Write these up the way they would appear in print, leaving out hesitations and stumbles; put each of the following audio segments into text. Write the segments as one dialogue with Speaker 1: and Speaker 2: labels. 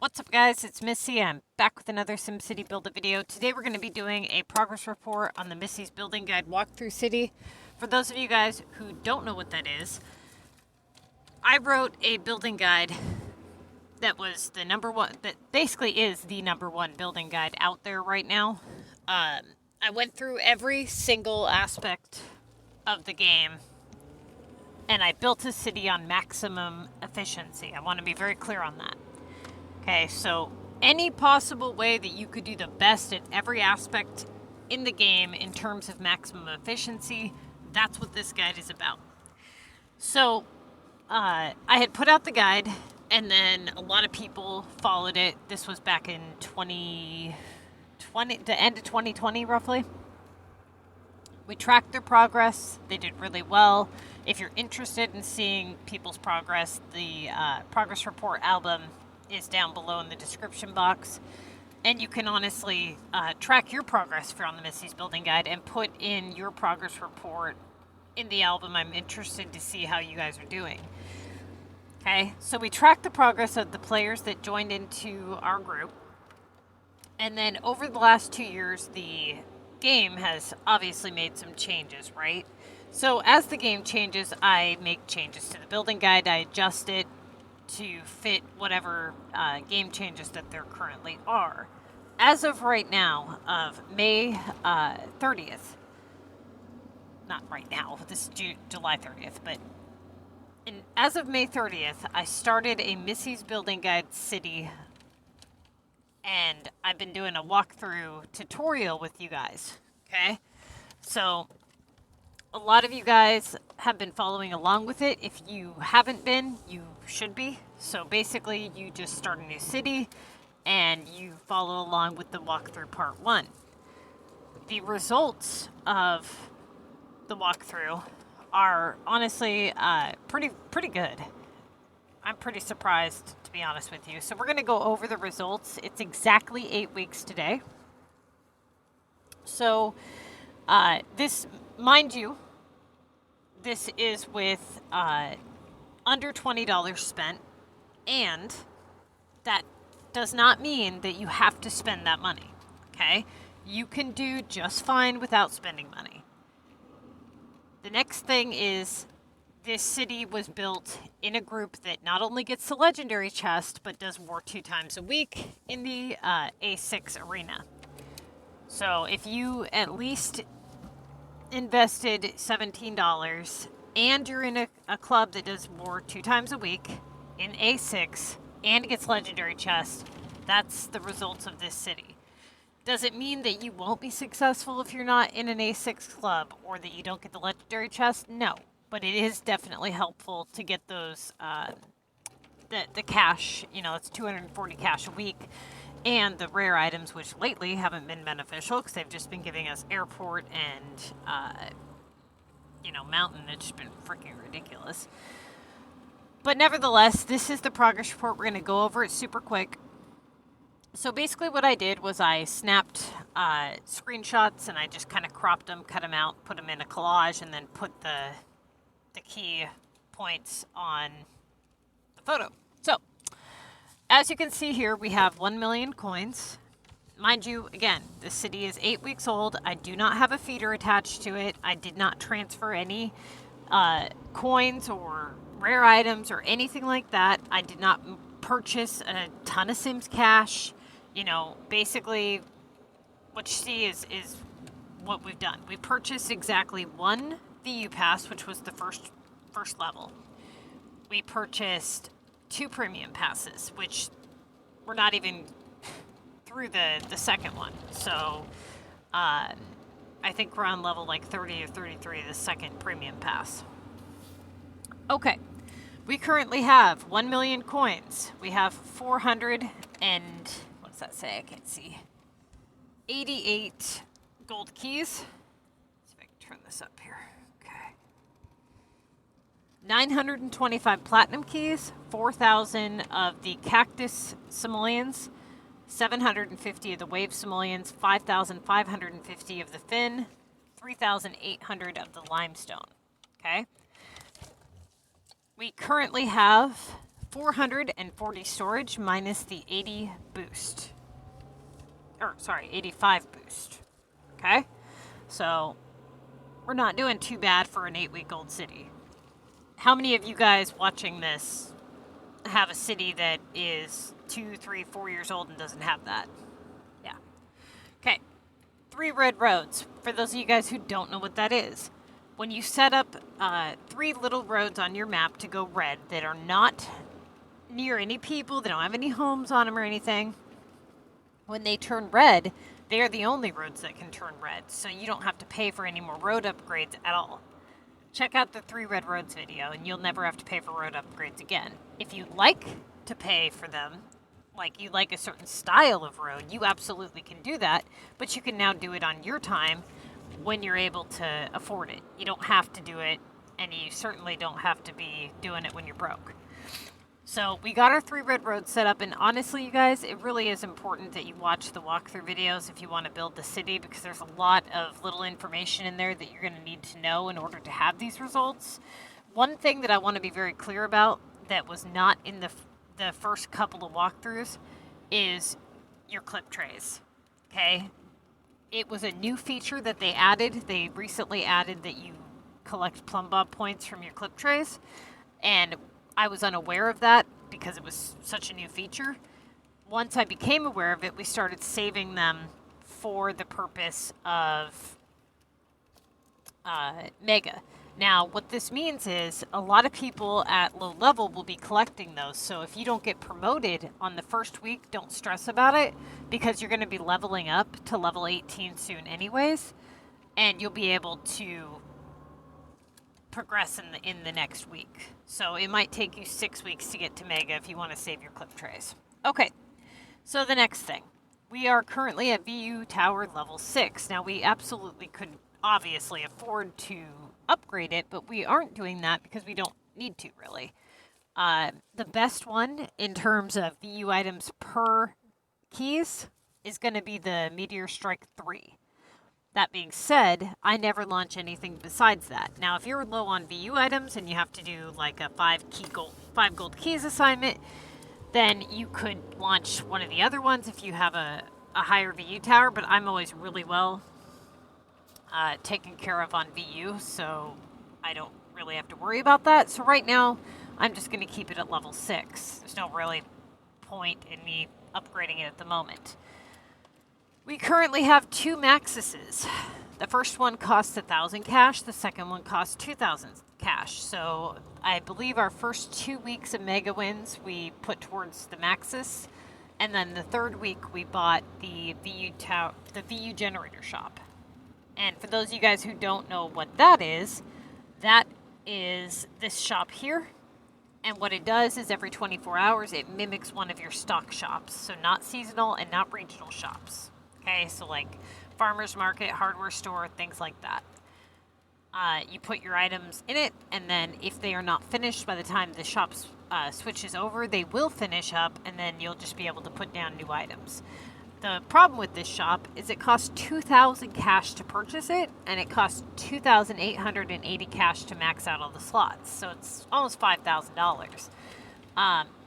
Speaker 1: What's up guys, it's Missy. I'm back with another SimCity build a video. Today we're going to be doing a progress report on the Missy's Building Guide walkthrough city. For those of you guys who don't know what that is, I wrote a building guide that was the number one, that basically is the number one building guide out there right now. I went through every single aspect of the game and I built a city on maximum efficiency. I want to be very clear on that. Okay, so any possible way that you could do the best at every aspect in the game in terms of maximum efficiency, that's what this guide is about. So, I had put out the guide, and then a lot of people followed it. This was back in 2020, the end of 2020, roughly. We tracked their progress. They did really well. If you're interested in seeing people's progress, the progress report album is down below in the description box, and you can honestly track your progress on the Missy's Building Guide and put in your progress report in the album. I'm interested to see how you guys are doing. Okay, so we tracked the progress of the players that joined into our group, and then over the last 2 years the game has obviously made some changes, right? So as the game changes, I make changes to the building guide. I adjust it to fit whatever game changes that there currently are. As of right now, of May 30th, not right now, this is July 30th, but as of May 30th, I started a Missy's Building Guide city, and I've been doing a walkthrough tutorial with you guys, okay? So a lot of you guys have been following along with it. If you haven't been, you should be. So basically, you just start a new city and you follow along with the walkthrough part 1. The results of the walkthrough are honestly pretty good. I'm pretty surprised, to be honest with you. So we're going to go over the results. It's exactly 8 weeks today. So this, mind you, this is with under $20 spent, and that does not mean that you have to spend that money, okay? You can do just fine without spending money. The next thing is this city was built in a group that not only gets the legendary chest, but does war 2 times a week in the A6 arena. So if you at least invested $17 and you're in a club that does war 2 times a week in A6 and gets legendary chest, that's the results of this city. Does it mean that you won't be successful if you're not in an A6 club or that you don't get the legendary chest? No, but it is definitely helpful to get those the cash. You know, it's 240 cash a week. And the rare items, which lately haven't been beneficial because they've just been giving us airport and, mountain. It's just been freaking ridiculous. But nevertheless, this is the progress report. We're going to go over it super quick. So basically what I did was I snapped screenshots and I just kind of cropped them, cut them out, put them in a collage, and then put the key points on the photo. So as you can see here, we have 1 million coins. Mind you, again, the city is 8 weeks old. I do not have a feeder attached to it. I did not transfer any coins or rare items or anything like that. I did not purchase a ton of Sims cash. You know, basically what you see is what we've done. We purchased exactly 1 VU pass, which was the first level. We purchased 2 premium passes, which we're not even through the second one. So I think we're on level like 30 or 33 of the second premium pass. Okay, we currently have 1 million coins. We have 400 and, what does that say? I can't see. 88 gold keys. Let's see if I can turn this up here. 925 platinum keys, 4,000 of the cactus simoleons, 750 of the wave simoleons, 5,550 of the fin, 3,800 of the limestone. Okay. We currently have 440 storage minus the 80 boost. Or, sorry, 85 boost. Okay? So, we're not doing too bad for an 8-week-old city. How many of you guys watching this have a city that is 2, 3, 4 years old and doesn't have that? Yeah. Okay. 3 red roads. For those of you guys who don't know what that is, when you set up 3 little roads on your map to go red that are not near any people, they don't have any homes on them or anything, when they turn red, they are the only roads that can turn red, so you don't have to pay for any more road upgrades at all. Check out the 3 red roads video, and you'll never have to pay for road upgrades again. If you like to pay for them, like you like a certain style of road, you absolutely can do that, but you can now do it on your time when you're able to afford it. You don't have to do it, and you certainly don't have to be doing it when you're broke. So we got our 3 red roads set up, and honestly, you guys, it really is important that you watch the walkthrough videos if you want to build the city, because there's a lot of little information in there that you're going to need to know in order to have these results. One thing that I want to be very clear about that was not in the first couple of walkthroughs is your clip trays, okay? It was a new feature that they added. They recently added that you collect plumb bob points from your clip trays, and I was unaware of that because it was such a new feature. Once I became aware of it, we started saving them for the purpose of Mega. Now, what this means is a lot of people at low level will be collecting those. So if you don't get promoted on the first week, don't stress about it, because you're going to be leveling up to level 18 soon anyways, and you'll be able to progress in the next week. So it might take you 6 weeks to get to Mega if you want to save your clip trays. Okay, so the next thing. We are currently at VU Tower level 6. Now we absolutely could obviously afford to upgrade it, but we aren't doing that because we don't need to really. The best one in terms of VU items per keys is going to be the Meteor Strike 3. That being said, I never launch anything besides that. Now, if you're low on VU items and you have to do like a 5 gold keys assignment, then you could launch one of the other ones if you have a higher VU tower, but I'm always really well taken care of on VU, so I don't really have to worry about that. So right now, I'm just going to keep it at level 6. There's no really point in me upgrading it at the moment. We currently have 2 Maxises. The first one costs 1,000 cash. The second one costs 2,000 cash. So I believe our first 2 weeks of Mega wins we put towards the Maxis, and then the third week we bought the VU generator shop. And for those of you guys who don't know what that is this shop here. And what it does is every 24 hours it mimics one of your stock shops. So not seasonal and not regional shops. Okay, so like farmer's market, hardware store, things like that. You put your items in it, and then if they are not finished by the time the shop switches over, they will finish up, and then you'll just be able to put down new items. The problem with this shop is it costs 2,000 cash to purchase it, and it costs 2,880 cash to max out all the slots. So it's almost $5,000.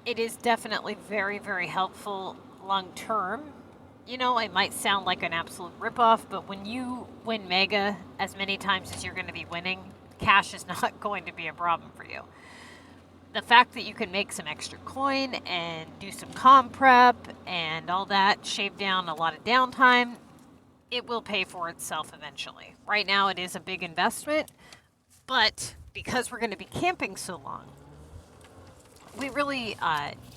Speaker 1: It is definitely very, very helpful long term. You know, it might sound like an absolute ripoff, but when you win Mega as many times as you're going to be winning, cash is not going to be a problem for you. The fact that you can make some extra coin and do some comm prep and all that, shave down a lot of downtime, it will pay for itself eventually. Right now it is a big investment, but because we're going to be camping so long, we really,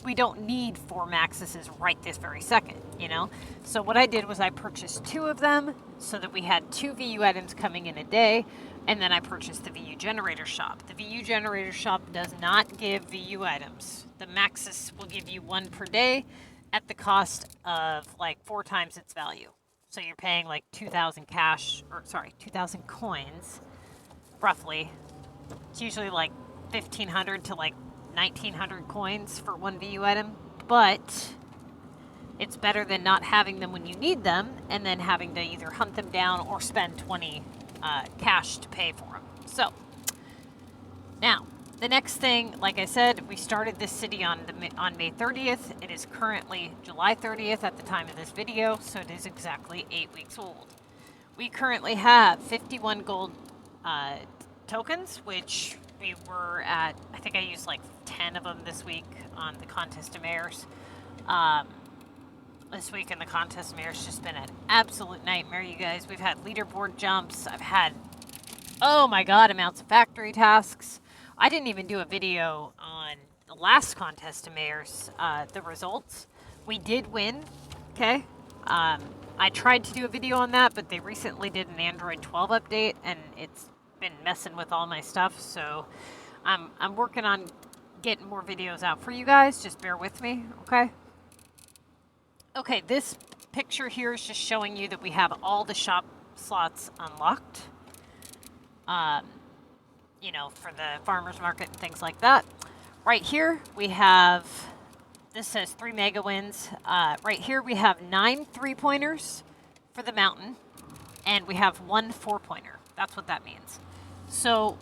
Speaker 1: we don't need 4 Maxises right this very second, you know? So what I did was I purchased 2 of them so that we had 2 VU items coming in a day, and then I purchased the VU generator shop. The VU generator shop does not give VU items. The Maxis will give you 1 per day at the cost of like 4 times its value. So you're paying like 2,000 cash, or sorry, 2,000 coins, roughly. It's usually like 1,500 to like 1,900 coins for 1 VU item, but it's better than not having them when you need them and then having to either hunt them down or spend 20 cash to pay for them. So now The next thing, like I said, we started this city on May 30th. It is currently July 30th at the time of this video, so it is exactly 8 weeks old. We currently have 51 gold tokens, which we were at, I think I used like 10 of them this week on the Contest of Mayors. This week in the Contest of Mayors just been an absolute nightmare, you guys. We've had leaderboard jumps. I've had, oh my god, amounts of factory tasks. I didn't even do a video on the last Contest of Mayors, the results. We did win, okay? I tried to do a video on that, but they recently did an Android 12 update, and it's been messing with all my stuff, so I'm working on getting more videos out for you guys. Just bear with me, okay? Okay, this picture here is just showing you that we have all the shop slots unlocked. You know, for the farmer's market and things like that. Right here, we have, this says 3 mega wins. Right here, we have 9 3-pointers for the mountain, and we have 1 4-pointer. That's what that means. So,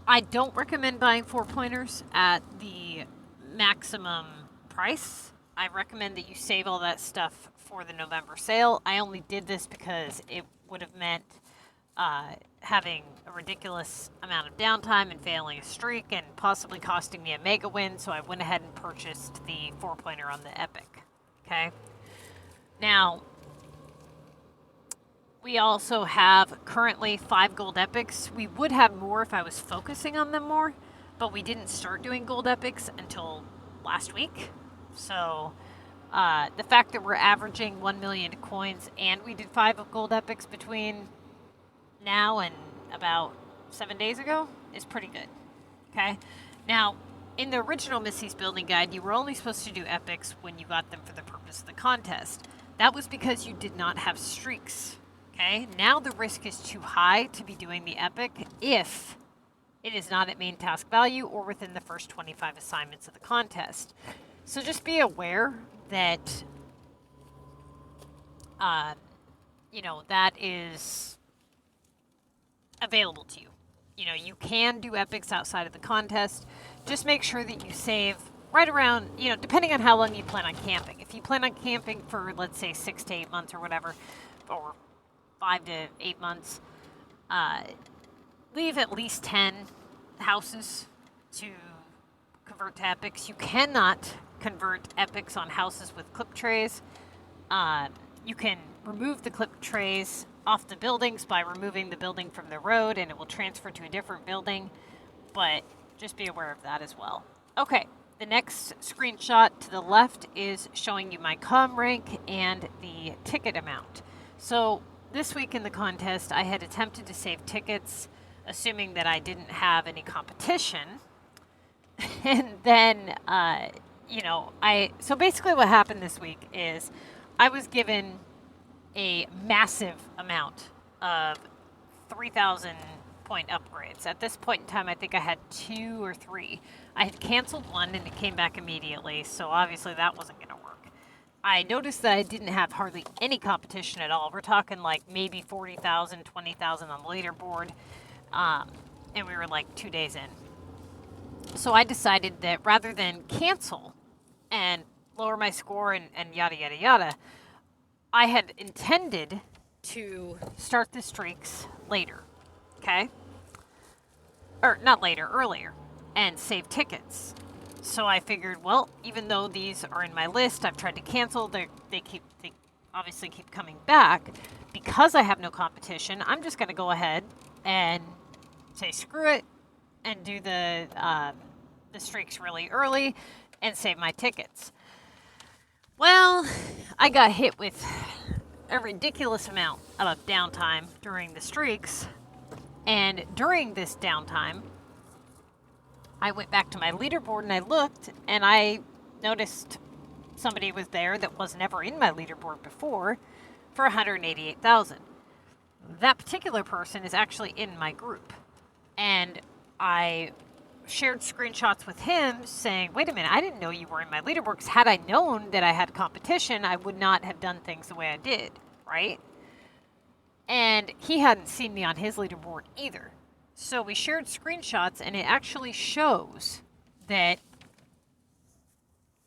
Speaker 1: I don't recommend buying 4-pointers at the maximum price. I recommend that you save all that stuff for the November sale. I only did this because it would have meant having a ridiculous amount of downtime and failing a streak and possibly costing me a mega win, so I went ahead and purchased the 4-pointer on the Epic. Okay? Now, we also have currently 5 gold epics. We would have more if I was focusing on them more, but we didn't start doing gold epics until last week. So, the fact that we're averaging 1 million coins and we did 5 gold epics between now and about 7 days ago is pretty good. Okay? Now, in the original Missy's Building Guide, you were only supposed to do epics when you got them for the purpose of the contest. That was because you did not have streaks. Okay? Now the risk is too high to be doing the epic if it is not at main task value or within the first 25 assignments of the contest. So just be aware that, you know, that is available to you. You know, you can do epics outside of the contest. Just make sure that you save right around, you know, depending on how long you plan on camping. If you plan on camping for, let's say, 6 to 8 months or whatever, or 5 to 8 months, leave at least 10 houses to convert to epics. You cannot convert epics on houses with clip trays. You can remove the clip trays off the buildings by removing the building from the road, and it will transfer to a different building, but just be aware of that as well. Okay, the next screenshot to the left is showing you my comm rank and the ticket amount. So this week in the contest, I had attempted to save tickets, assuming that I didn't have any competition. And then, you know, so basically what happened this week is I was given a massive amount of 3,000 point upgrades. At this point in time, I think I had 2 or 3. I had canceled one and it came back immediately, so obviously that wasn't going to work. I noticed that I didn't have hardly any competition at all. We're talking like maybe 40,000, 20,000 on the leaderboard, and we were like 2 days in. So I decided that rather than cancel and lower my score and yada, yada, yada, I had intended to start the streaks later, okay? Or not later, earlier, and save tickets. So I figured, well, even though these are in my list, I've tried to cancel, they obviously keep coming back. Because I have no competition, I'm just going to go ahead and say screw it and do the streaks really early and save my tickets. Well, I got hit with a ridiculous amount of downtime during the streaks, and during this downtime, I went back to my leaderboard and I looked, and I noticed somebody was there that was never in my leaderboard before for 188,000. That particular person is actually in my group, and I shared screenshots with him saying, wait a minute, I didn't know you were in my leaderboard, because had I known that I had competition, I would not have done things the way I did, right? And he hadn't seen me on his leaderboard either. So we shared screenshots, and it actually shows that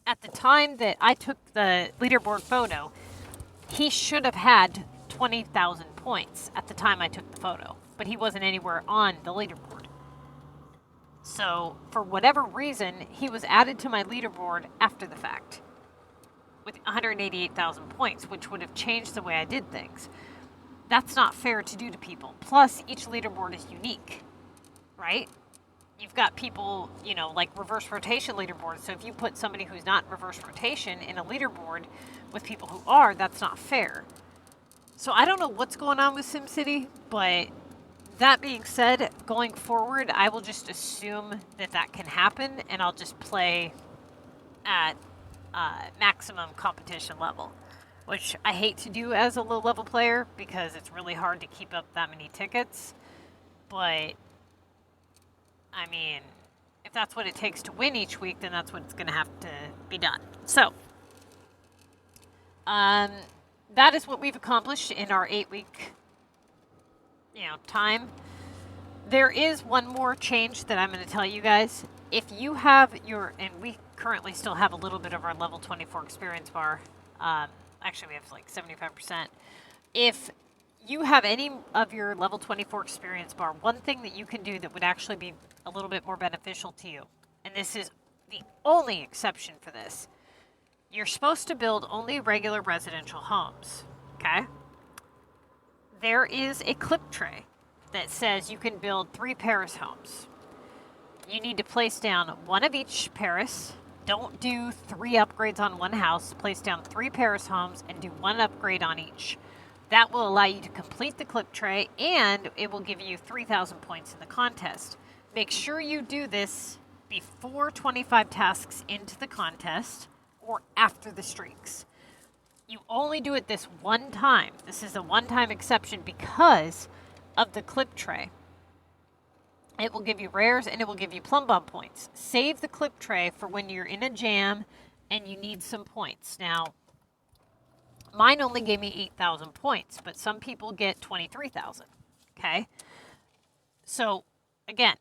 Speaker 1: at the time that I took the leaderboard photo, he should have had 20,000 points at the time I took the photo, but he wasn't anywhere on the leaderboard. So for whatever reason, he was added to my leaderboard after the fact with 188,000 points, which would have changed the way I did things. That's not fair to do to people. Plus, each leaderboard is unique, right? You've got people, you know, like reverse rotation leaderboards. So if you put somebody who's not in reverse rotation in a leaderboard with people who are, that's not fair. So I don't know what's going on with SimCity, but that being said, going forward, I will just assume that that can happen, and I'll just play at maximum competition level, which I hate to do as a low-level player because it's really hard to keep up that many tickets. But I mean, if that's what it takes to win each week, then that's what's going to have to be done. So, that is what we've accomplished in our 8-week, time. There is one more change that I'm going to tell you guys. If you have and we currently still have a little bit of our level 24 experience bar. Actually, we have like 75%. If you have any of your level 24 experience bar, one thing that you can do that would actually be a little bit more beneficial to you, and this is the only exception for this, you're supposed to build only regular residential homes, okay? There is a clip tray that says you can build 3 Paris homes. You need to place down 1 of each Paris. Don't do 3 upgrades on 1 house. Place down 3 Paris homes and do 1 upgrade on each. That will allow you to complete the clip tray, and it will give you 3,000 points in the contest. Make sure you do this before 25 tasks into the contest or after the streaks. You only do it this one time. This is a one-time exception because of the clip tray. It will give you rares and it will give you plum bomb points. Save the clip tray for when you're in a jam and you need some points. Now, mine only gave me 8,000 points, but some people get 23,000, okay? So, again,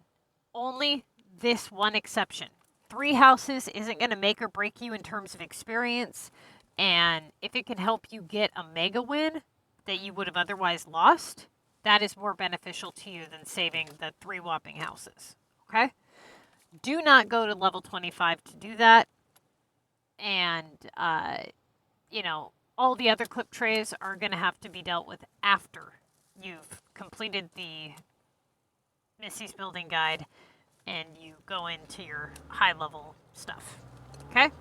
Speaker 1: only this one exception. 3 houses isn't going to make or break you in terms of experience, and if it can help you get a mega win that you would have otherwise lost, that is more beneficial to you than saving the 3 whopping houses, okay? Do not go to level 25 to do that, and, all the other clip trays are going to have to be dealt with after you've completed the Missy's Building Guide and you go into your high-level stuff, okay?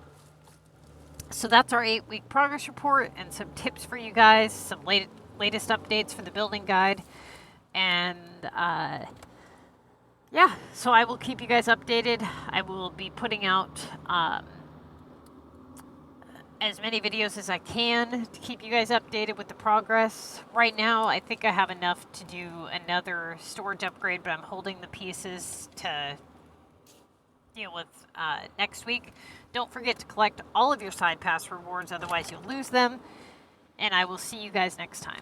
Speaker 1: So that's our 8-week progress report and some tips for you guys, some latest updates for the building guide. And, so I will keep you guys updated. I will be putting out as many videos as I can to keep you guys updated with the progress. Right now, I think I have enough to do another storage upgrade, but I'm holding the pieces to deal with next week. Don't forget to collect all of your side pass rewards, otherwise you'll lose them. And I will see you guys next time.